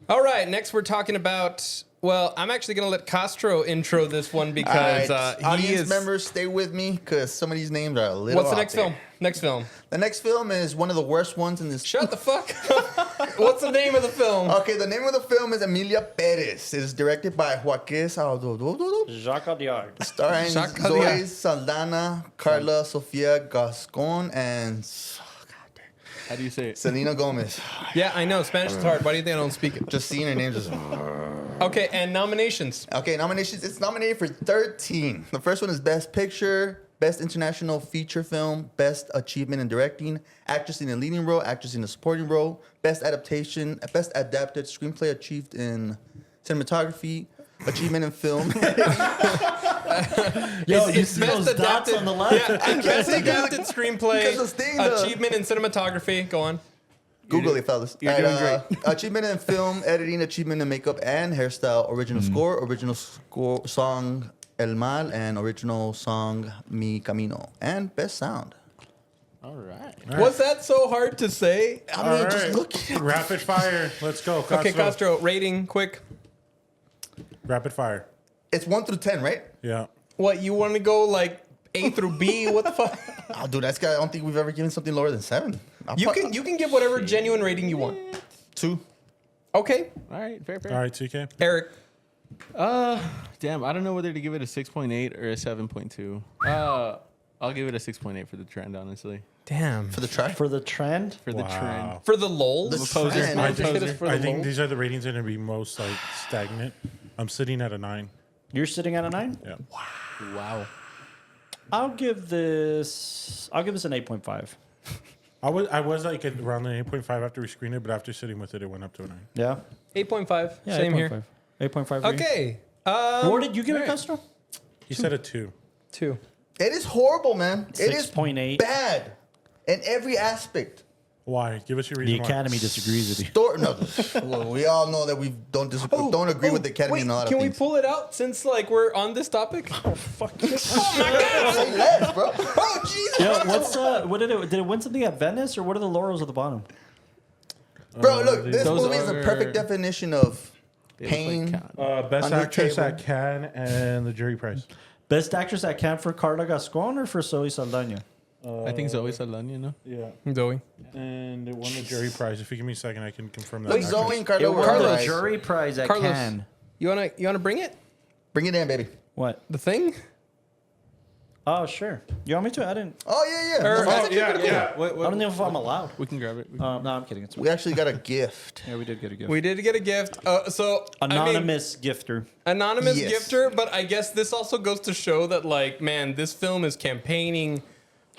All right, next we're talking about. Well, I'm actually going to let Castro intro this one because he audience is. members, stay with me because some of these names are a little. What's the out next there. film? Next film. The next film is one of the worst ones in this. Shut the fuck up. What's the name of the film? Okay, the name of the film is Emilia Pérez. It is directed by Joaquin Jacques Audiard. starring Jacques Zoe Audiard. Saldana, Carla Sofia Gascon, and How do you say it? Selena Gomez. Yeah, I know. Spanish is hard. Why do you think I don't speak it? Just seeing her name just. Okay, and nominations. Okay, nominations. It's nominated for 13. The first one is Best Picture, Best International Feature Film, Best Achievement in Directing, Actress in a Leading Role, Actress in a Supporting Role, Best Adaptation, Best Adapted Screenplay achieved in Cinematography, Achievement in Film. Yo, you It's see those best dots adapted- on the left? Yeah, and best adapted screenplay, because this thing, the- achievement in cinematography. Go on. Google it, fellas. You're And, doing great. Achievement in Film, Editing, Achievement in Makeup and Hairstyle, Original Score, Original Score Song El Mal, and Original Song Mi Camino, and Best Sound. All right. Was that so hard to say? I mean, All just right. look at it. Rapid fire. Let's go. Castro. Okay, Castro, rating, quick. Rapid fire. It's 1 through 10, right? Yeah. What, you want to go like A through B? What the fuck? Oh, dude, that's guy. I don't think we've ever given something lower than 7. You can give whatever genuine rating you want. 2. Okay, All right. Fair. All right, TK. Eric. Damn. I don't know whether to give it a 6.8 or a 7.2. I'll give it a 6.8 for the trend, honestly. Damn. For the try. For the trend? For the trend. For the lulz. The poser. trend. I Just hit us think, for the I think lulz. these are the ratings that are going to be most like stagnant. I'm sitting at a 9. You're sitting at a 9? Yeah. Wow. I'll give this an 8.5. I was like at around an 8.5 after we screened it, but after sitting with it, it went up to a 9. Yeah? 8.5. Yeah, Same 8.5. here. 8.5 for you. Okay. What did you give it, alright. Castro? He said a 2. 2. It is horrible, man. It is 6.8. bad in every aspect. Why? Give us your The reason why. Academy disagrees with you. Well, we all know that we don't agree with the Academy Wait, in a lot of can we things. pull it out since like we're on this topic? Oh my God! Say less, bro. Oh Jesus! Yo, what's what did it win something at Venice or what are the laurels at the bottom? Bro, look, this Those movie is a are- perfect definition of They look like pain. cat. Best Under the actress table. at Cannes and the jury prize. Best actress at Cannes for Carla Gascon or for Zoe Saldana? I think Zoe Saldana, no? Yeah. Zoe. And it won the jury prize. If you give me a second, I can confirm that. Wait, actress. Zoe and Carla It were won the right. jury prize at Carlos. Cannes. You wanna bring it? Bring it in, baby. What? The thing? Oh, sure. You want me to? I didn't. Oh yeah, Or- yeah. That's Oh, actually pretty cool. I don't know if I'm allowed. We can grab it. No, I'm kidding. It's We actually got a gift. yeah, we did get a gift. We did get a gift. So Anonymous gifter. anonymous Yes. gifter, but I guess this also goes to show that like, man, this film is campaigning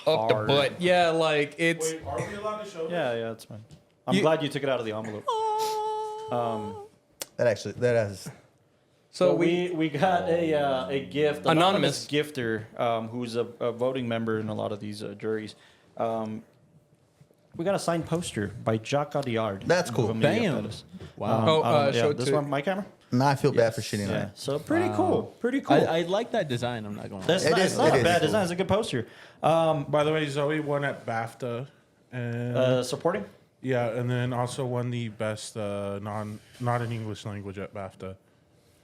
up the Hard. butt. Yeah, like it's. Wait, are we allowed to show Yeah, yeah, that's fine. I'm You- glad you took it out of the envelope. That has. So we got a gift. Anonymous. Gifter who's a voting member in a lot of these juries. We got a signed poster by Jacques Audiard. That's cool. of Emilia Damn. Pérez. Wow. Oh, yeah, show it this to- one, my camera. Now I feel bad for shitting on Yeah, it. so pretty cool. Pretty cool. I like that design. I'm not going to That's It not, is- it's not it a is bad cool. design. It's a good poster. By the way, Zoe won at BAFTA. And Supporting. yeah, and then also won the best not in English language at BAFTA.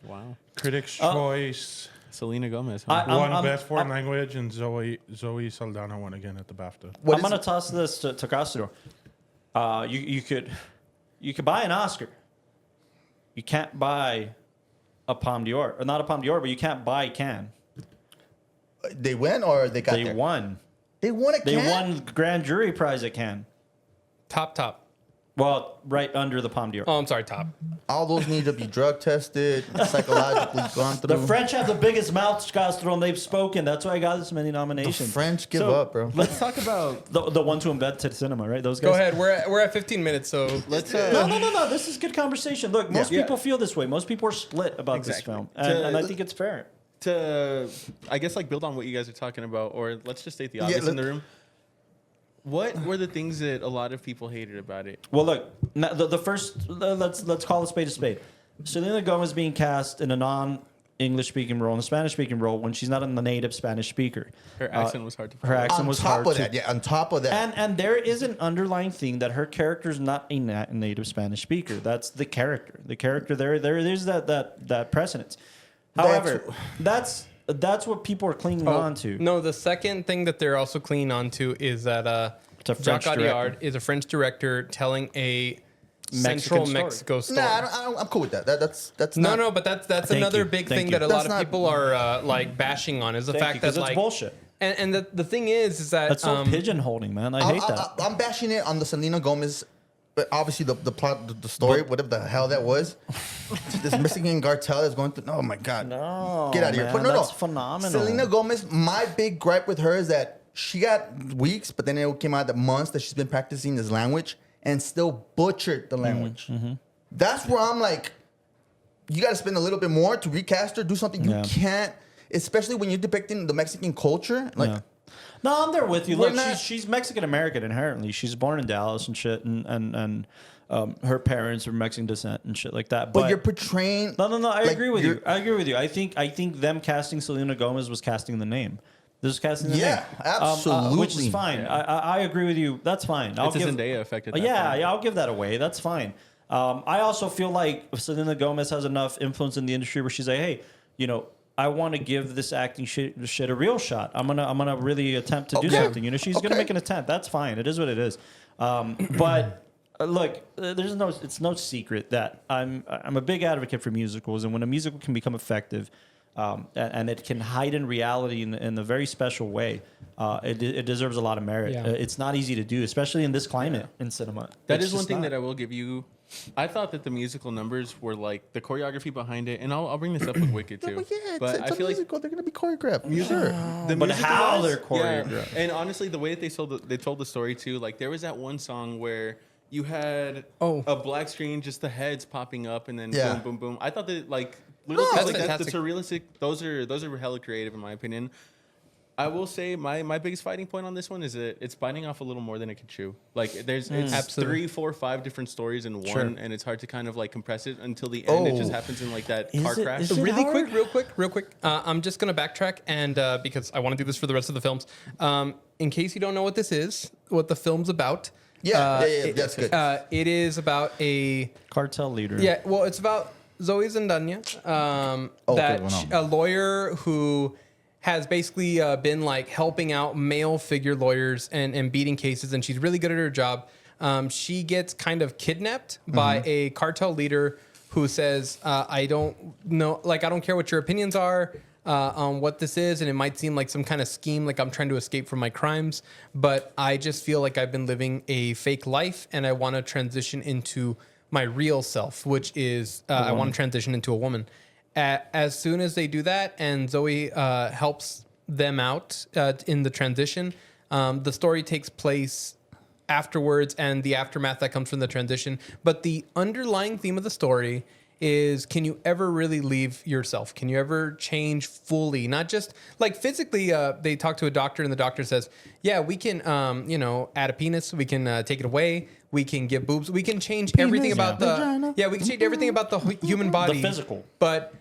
Wow. Critics' Choice Selena Gomez. Huh? won best foreign language, and Zoe Saldana won again at the BAFTA. What I'm is gonna toss this to Castro. You could buy an Oscar. You can't buy a Palme d'Or, or not a Palme d'Or, but you can't buy Cannes. They win or they got They there? won. They won a They Cannes? won grand jury prize at Cannes. top. Well, right under the Palme d'Or. Oh, I'm sorry, top. All those need to be drug tested, psychologically gone through. The French have the biggest mouths, Castro, and they've spoken. That's why I got this many The nominations. French give So, up, bro. Let's talk about. The ones who invented cinema, right? Those guys. Go ahead. We're at 15 minutes, so Let's. No. This is good conversation. Look, most Yeah. people feel this way. Most people are split about this Exactly. film, and I think it's fair. To, I guess, like build on what you guys are talking about, or let's just state the obvious in the room. What were the things that a lot of people hated about it? Well, look, the first let's call a spade a spade. Selena Gomez being cast in a English speaking role and the Spanish speaking role when she's not a native Spanish speaker. Her accent was hard to Her accent On was top hard of to. that, yeah, on top of that. And there is an underlying thing that her character is not a native Spanish speaker. That's the character. The character there is that precedence. However, that's what people are clinging on to. No, the second thing that they're also clinging on to is that It's a French Jacques director. Audiard is a French director telling a Mexican central story. Mexico story. Nah, I'm cool with that. That's No, not. no, but that's Thank another you. big Thank thing you. that a lot That's of not- people are like bashing on is the Thank fact you, that 'cause it's like bullshit. And the thing is that That's so pigeonholing, man. I hate that. I'm bashing it on the Selena Gomez, but obviously the plot, the story, whatever the hell that was. This Mexican cartel is going through. Oh my god! No, Get out of here! man, But no, that's phenomenal. Selena Gomez. My big gripe with her is that she got weeks, but then it came out that months that she's been practicing this language and still butchered the language. That's where I'm like, you got to spend a little bit more to recast her, do something you Yeah. can't, especially when you're depicting the Mexican culture. Like, Yeah. No, I'm there with you. We're Look, not- she's Mexican American inherently. She's born in Dallas and shit, and her parents are Mexican descent and shit like that. but you're portraying. No. I like, agree with you're- you. I agree with you. I think them casting Selena Gomez was casting the name. This is casting the Yeah, name. absolutely. Which is fine. I agree with you. That's fine. It's a Zendaya effect at that Yeah, point. yeah, I'll give that away. That's fine. I also feel like Selena Gomez has enough influence in the industry where she's like, hey, I want to give this acting shit a real shot. I'm gonna really attempt to do Okay. something. She's gonna Okay. make an attempt. That's fine. It is what it is. But look, it's no secret that I'm a big advocate for musicals, and when a musical can become effective, and it can heighten reality in a very special way, it deserves a lot of merit. Yeah. It's not easy to do, especially in this climate in cinema. That It's is one just thing not. that I will give you. I thought that the musical numbers were like the choreography behind it, and I'll bring this up with Wicked too. But yeah, but it's I a feel like musical. They're gonna be choreographed. Sure. the But musical how wise, they're choreographed. And honestly, the way that they told the story too, like there was that one song where you had Oh. a black screen, just the heads popping up, and then Yeah. boom, boom, boom. I thought that like little No, things that's like that, fantastic. that's realistic. Those are hella creative in my opinion. I will say my biggest fighting point on this one is that it's biting off a little more than it can chew. Like it's Absolutely. 3, 4, 5 different stories in one, Sure. and it's hard to kind of like compress it until the end. It just Oh. happens in like that Is car it- crash. is it- Really hard? real quick. I'm just gonna backtrack and because I want to do this for the rest of the films. In case you don't know what this is, what the film's about. Yeah, that's good. It is about a Cartel leader. yeah. Well, it's about Zoe Zendanya, Okay, well, no. a lawyer who has basically been like helping out male figure lawyers and beating cases, and she's really good at her job. She gets kind of kidnapped by a cartel leader who says, "I don't know, like I don't care what your opinions are." On what this is, and it might seem like some kind of scheme, like I'm trying to escape from my crimes, but I just feel like I've been living a fake life, and I want to transition into my real self, which is I want to transition into a woman. As soon as they do that, and Zoe helps them out in the transition, the story takes place afterwards and the aftermath that comes from the transition. But the underlying theme of the story is, can you ever really leave yourself? Can you ever change fully? Not just like physically, they talk to a doctor and the doctor says, yeah, we can, add a penis. We can take it away. We can give boobs. We can change everything about Vagina. we can change everything about the human body. The physical. But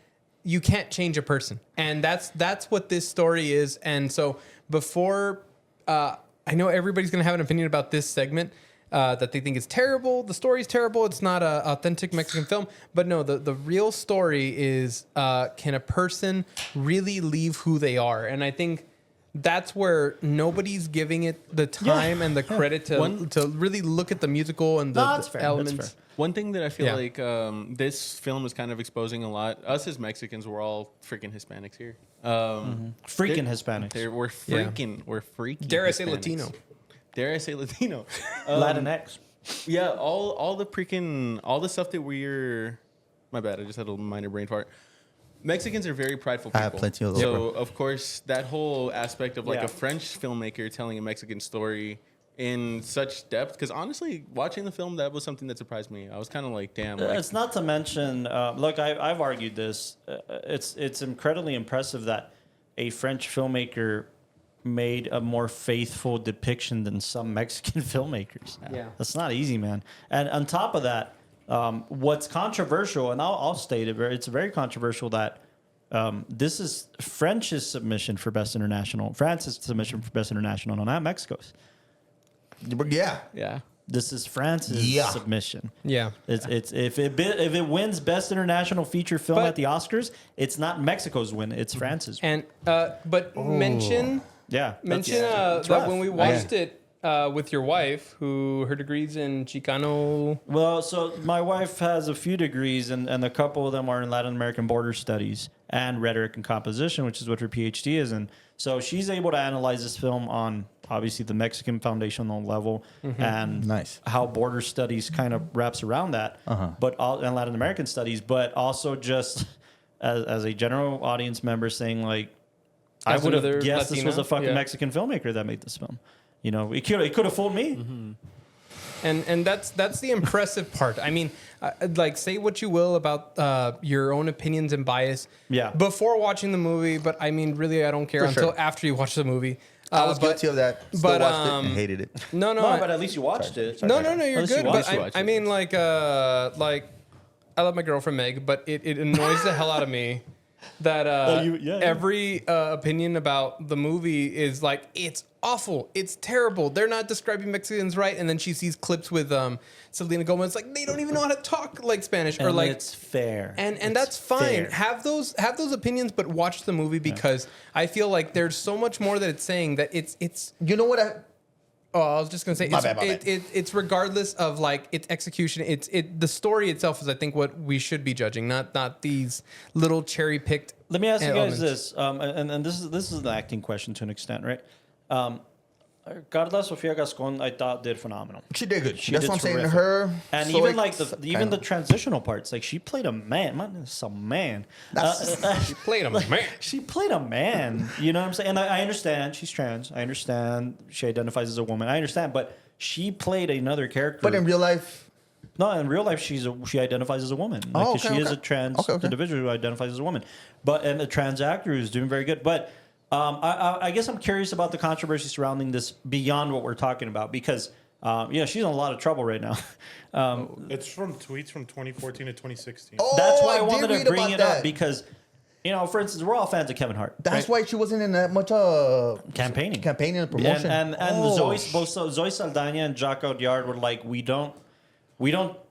you can't change a person. And that's what this story is. And so before, I know everybody's going to have an opinion about this segment, that they think is terrible. The story's terrible. It's not an authentic Mexican film. But no, the real story is, can a person really leave who they are? And I think that's where nobody's giving it the time and the credit to really look at the musical and the, No, that's the fair. That's elements. fair. One thing that I feel Yeah. like this film is kind of exposing a lot. Us as Mexicans, we're all freaking Hispanics here. Freaking Hispanics. We're freaking. Dare I say Hispanics. Latino? Dare I say Latino? Latinx. Yeah, all the stuff that we're. My bad. I just had a minor brain fart. Mexicans are very prideful people. I have plenty of those, So of course, that whole aspect of like Yeah. a French filmmaker telling a Mexican story in such depth. Because honestly, watching the film, that was something that surprised me. I was kind of like, damn. Like, It's not to mention, look, I've argued this. It's incredibly impressive that a French filmmaker made a more faithful depiction than some Mexican filmmakers. Yeah. That's not easy, man. And on top of that, what's controversial, and I'll state it, it's very controversial that This is French's submission for Best International. France's submission for Best International, not Mexico's. Yeah. Yeah. This is France's submission. Yeah. It's if it wins Best International Feature Film But- at the Oscars, it's not Mexico's win, it's France's win. And but mention Yeah. that when we watched it with your wife, who her degrees in Chicano. Well, so my wife has a few degrees, and a couple of them are in Latin American border studies and rhetoric and composition, which is what her PhD is in. So she's able to analyze this film on obviously the Mexican foundational level and how border studies kind of wraps around that, but and Latin American studies, but also just as a general audience member saying like, I would have guessed this was a fucking Mexican filmmaker that made this film. You know, it could have fooled me. And that's the impressive part. I mean, like, say what you will about your own opinions and bias before watching the movie, but I mean, really, I don't care until after you watch the movie. I was guilty of that. Still watched it and hated it. No, but at least you watched it. No, you're good. But I mean, like, I love my girlfriend Meg, but it annoys the hell out of me that every opinion about the movie is like, it's awful, it's terrible, they're not describing Mexicans right, and then she sees clips with Selena Gomez, like, they don't even know how to talk like Spanish, or like, it's fair, and that's fine. Have those opinions, but watch the movie, because I feel like there's so much more that it's saying that it's you know what I was just gonna say, it's regardless of like its execution. The story itself is, I think, what we should be judging, not these little cherry picked. Let me ask you guys elements. this, and this is an acting question to an extent, right? Carla Sofia Gascon, I thought, did phenomenal. She did good. She That's did what I'm saying to terrific. her. And so even like the transitional parts, like she played a man. Some man. She played a man. She played a man. You know what I'm saying? And I understand she's trans. I understand she identifies as a woman. I understand, but she played another character. But in real life, no, in real life, she identifies as a woman. Like, she is a trans individual who identifies as a woman. And a trans actor who's doing very good. But I guess I'm curious about the controversy surrounding this beyond what we're talking about, because she's in a lot of trouble right now. It's from tweets from 2014 to 2016. That's why I wanted to bring it up, because, you know, for instance, we're all fans of Kevin Hart. That's why she wasn't in that much campaigning and promotion. And Zoe Saldana and Jacques Audiard were like, we don't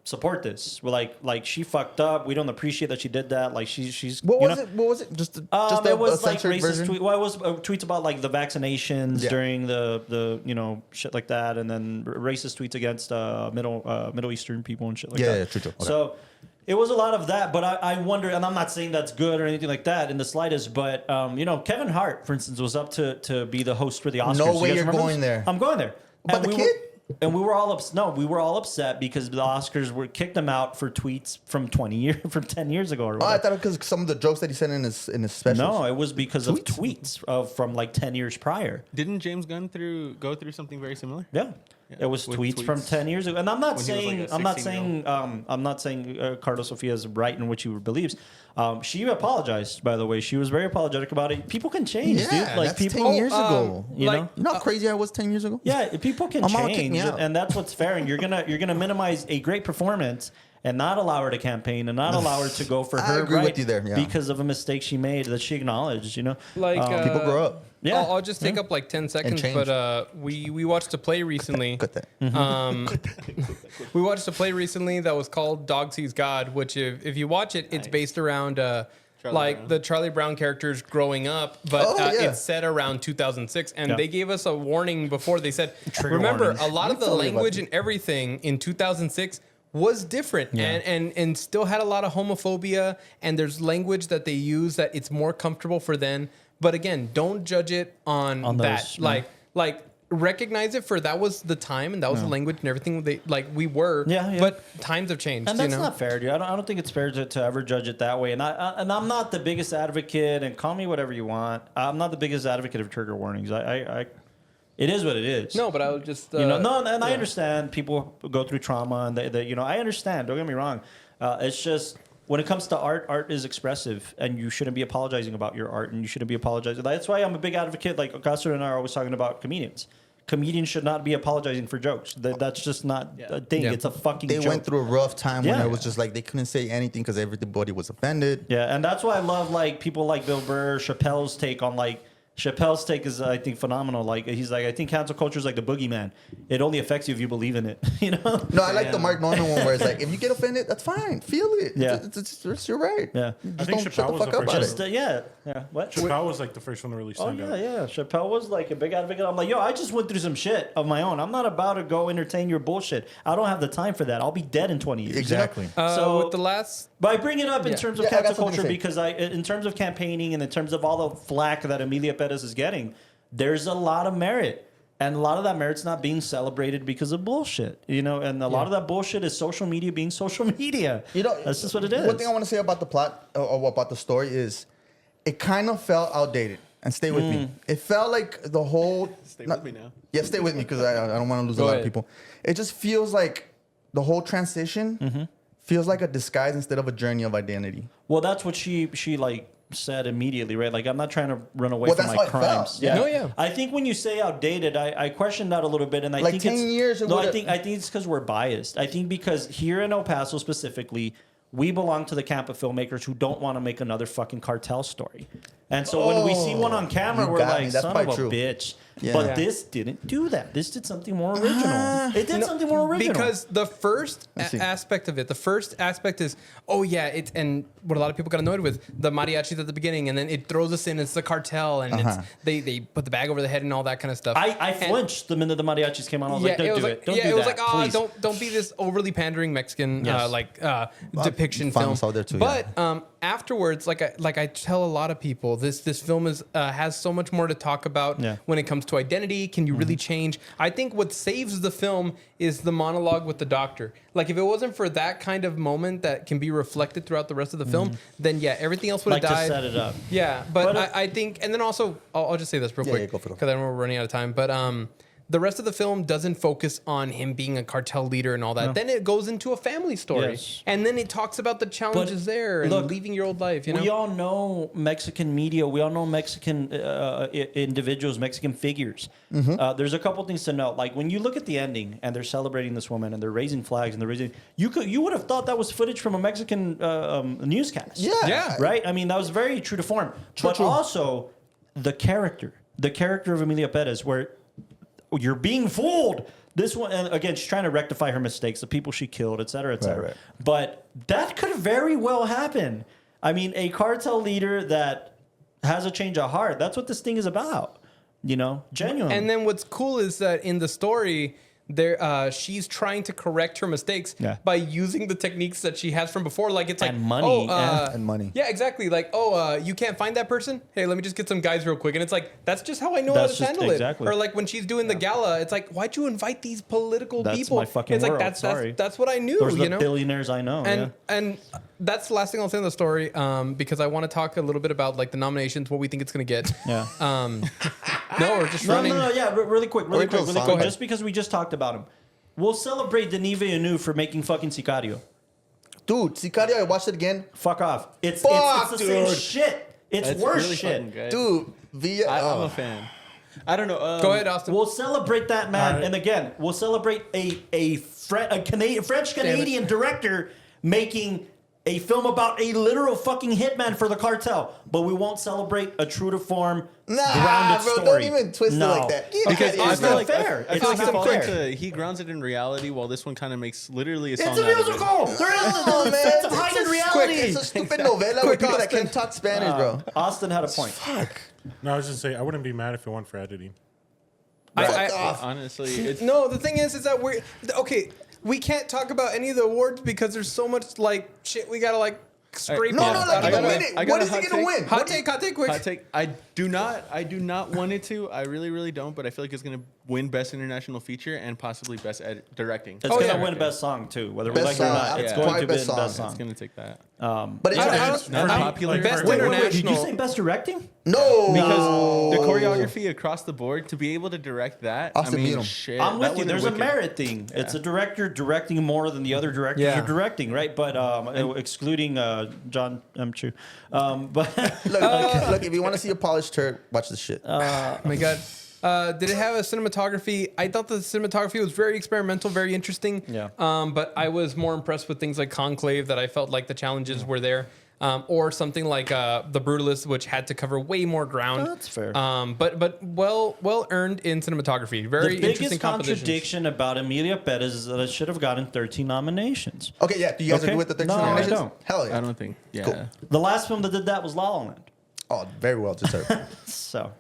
support this. We're like she fucked up. We don't appreciate that she did that. Like she's What was it? Just it was like censored racist version? tweet. Well, it was tweets about like the vaccinations during the shit like that, and then racist tweets against Middle Eastern people and shit like that. Yeah, true. Okay. So it was a lot of that, but I wonder, and I'm not saying that's good or anything like that in the slightest, but Kevin Hart, for instance, was up to be the host for the Oscars. No way you're going there. I'm going there. But the kid? And we were all upset because the Oscars kicked him out for tweets from 10 years ago. Or whatever. I thought it was because some of the jokes that he said in his specials. No, it was because of tweets from like 10 years prior. Didn't James Gunn go through something very similar? Yeah. It was tweets from 10 years ago. And I'm not saying Carla Sofia is right in what she believes. She apologized, by the way. She was very apologetic about it. People can change, dude. Like, that's people 10 years ago. You know how crazy I was 10 years ago? Yeah, people can mama kicked me change, out. and that's what's fair. And you're gonna minimize a great performance and not allow her to campaign and not allow her to go for her agree right with you there, yeah. because of a mistake she made that she acknowledged. Like People grow up. Yeah. I'll just take up like 10 seconds, change. but we watched a play recently. Cut that. We watched a play recently that was called Dog Sees God, which if you watch it, it's based around the Charlie Brown characters growing up, but it's set around 2006, and they gave us a warning before. They said, remember, a lot of the language and everything in 2006 was different and still had a lot of homophobia, and there's language that they use that it's more comfortable for them. But again, don't judge it on that. Those, Like recognize it for that was the time and that was the language and everything we were. Yeah. But times have changed. And that's not fair, dude. I don't think it's fair to ever judge it that way. And I'm not the biggest advocate, and call me whatever you want. I'm not the biggest advocate of trigger warnings. It is what it is. No, but I would just I understand people go through trauma, and they I understand. Don't get me wrong. It's just when it comes to art is expressive, and you shouldn't be apologizing about your art, and you shouldn't be apologizing. That's why I'm a big advocate. Like Ocasio and I are always talking about comedians. comedians should not be apologizing for jokes. That's just not a thing. Yeah. It's a fucking They joke. went through a rough time when Yeah. it was just like they couldn't say anything because everybody was offended. Yeah, and that's why I love like people like Bill Burr, Chappelle's take on like Chappelle's take is I think phenomenal. Like he's like I think cancel culture is like the boogeyman. It only affects you if you believe in it. You know? No, I like the Mark Norman one where it's like, if you get offended, that's fine. Feel it. Yeah. It's your right. Yeah. Just think don't shut Chappelle the was fuck the up first about Just it. yeah. What? Chappelle was like the first one to really Oh stand yeah, out. yeah. Chappelle was like a big advocate. I'm like, yo, I just went through some shit of my own. I'm not about to go entertain your bullshit. I don't have the time for that. I'll be dead in 20 years. Exactly. So with the last But I bring it up in Yeah. terms of Yeah, I got cancel something to culture say. because in terms of campaigning and in terms of all the flack that Emilia Pérez is getting, there's a lot of merit. And a lot of that merit's not being celebrated because of bullshit, you know. And a lot of that bullshit is social media being social media. You know, that's just what it is. One thing I want to say about the plot or about the story is, it kind of felt outdated. And stay with me. It felt like the whole. Stay with me now. Yeah, stay with me because I don't want to lose Go a lot ahead. of people. It just feels like the whole transition feels like a disguise instead of a journey of identity. Well, that's what she like said immediately, right? Like, I'm not trying to run away Well, from that's my how it felt. crimes. Yeah. No, yeah. I think when you say outdated, I question that a little bit, and I Like think 10 it's, years it No, I would've- think it's because we're biased. I think because here in El Paso specifically, we belong to the camp of filmmakers who don't want to make another fucking cartel story. And so when we see one on camera, You we're got me. like, That's son of a probably true. bitch. Yeah. But Yeah. this didn't do that. This did something more original. It did something more original. Because the first see. aspect of it, the first aspect is, oh yeah, it's and what a lot of people got annoyed with the mariachis at the beginning, and then it throws us in. It's the cartel, and it's they put the bag over the head and all that kind of stuff. I And- flinched the minute the mariachis came on. I was like, don't do it. Don't do it was that, like, oh, please. don't be this overly pandering Mexican Yes. depiction find film. us out there too, But afterwards, like I tell a lot of people, this film is has so much more to talk about Yeah. when it comes to identity. Can you really change? I think what saves the film is the monologue with the doctor. Like if it wasn't for that kind of moment that can be reflected throughout the rest of the film, then yeah, everything else would Like have to died. set it up. Yeah, but I think, and then also, I'll just say this real Yeah, quick yeah, go for it. because I know we're running out of time. But the rest of the film doesn't focus on him being a cartel leader and all that. Then it goes into a family story, Yes. and then it talks about the challenges there and look, leaving your old life. You know, We all know Mexican media. We all know Mexican individuals, Mexican figures. There's a couple things to note. Like when you look at the ending and they're celebrating this woman and they're raising flags and they're raising, you would have thought that was footage from a Mexican newscast. Yeah. Right. I mean, that was very true to form. But also the character of Emilia Pérez, where you're being fooled. This one, and again, she's trying to rectify her mistakes, the people she killed, et cetera, et cetera. right. But that could very well happen. I mean, a cartel leader that has a change of heart. That's what this thing is about. You know, genuine. And then what's cool is that in the story, she's trying to correct her mistakes Yeah. by using the techniques that she has from before. Like it's like And money, and money. Yeah, exactly. Like you can't find that person. Hey, let me just get some guys real quick. And it's like that's just how I know That's how to just- handle exactly. it. Or like when she's doing the gala, it's like why'd you invite these political That's people? my fucking it's like world. Sorry. that's what I knew. those are You the know. billionaires I know. And that's the last thing I'll say in the story because I want to talk a little bit about like the nominations, what we think it's going to get. yeah. No, we're just No, running. yeah, really quick. Go ahead. Just because we just talked about him. We'll celebrate Denis Villeneuve for making fucking Sicario. Dude, Sicario, I watched it again. Fuck off. It's Fuck, the same dude. shit. It's That's worse really shit. fucking good. Dude, I'm a fan. I don't know. Go ahead, Austin. We'll celebrate that man, Alright. and again, we'll celebrate a French Canadian director making a film about a literal fucking hitman for the cartel, but we won't celebrate a true to form grounded bro, story. don't even twist No. it like that. Because It's I not fair. I It's feel like not he falls fair. into, he grounds it in reality, while this one kind of makes literally a It's song a out of it. musical. There is Oh, man, it's a heightened reality. It's a stupid novela with people that can't talk Spanish, bro. Austin had a point. Fuck. No, I was just saying I wouldn't be mad if it won for editing. I- Honestly, it's No, the thing is that we're okay. We can't talk about any of the awards because there's so much like shit we gotta like scrape. No, off. no, like I in a got a- minute. I got What a is he hot gonna take. win? Hot take, quick. hot take. I do not want it to. I really don't. But I feel like it's gonna win Best International Feature and possibly Best Directing. It's Oh, gonna yeah. win best song too, whether we Best like it or song. not. It's Yeah. going Probably to win best song. best It's song. gonna take that. But it's I not. don't- Not I- popular. Best Wait, international. did you say best directing? No. Because the choreography across the board, to be able to direct that, Austin I mean, beat 'em. shit. I'm that with you. would've There's a wicked. merit thing. It's a director directing more than the other directors Yeah. are directing, right? But excluding John M. Chu. But Look, if you want to see a polished turd, watch this shit. Oh my god. Did it have a cinematography? I thought the cinematography was very experimental, very interesting. Yeah. But I was more impressed with things like Conclave that I felt like the challenges were there. Or something like The Brutalist, which had to cover way more ground. Oh, that's fair. But well earned in cinematography. Very The interesting biggest competitions. contradiction about Emilia Pérez is that it should have gotten 13 nominations. Okay, yeah. Do you guys agree with the 13 No, I nominations? don't. Hell yeah. I don't think. Yeah. Cool. The last film that did that was La La Land. Oh, very well deserved. So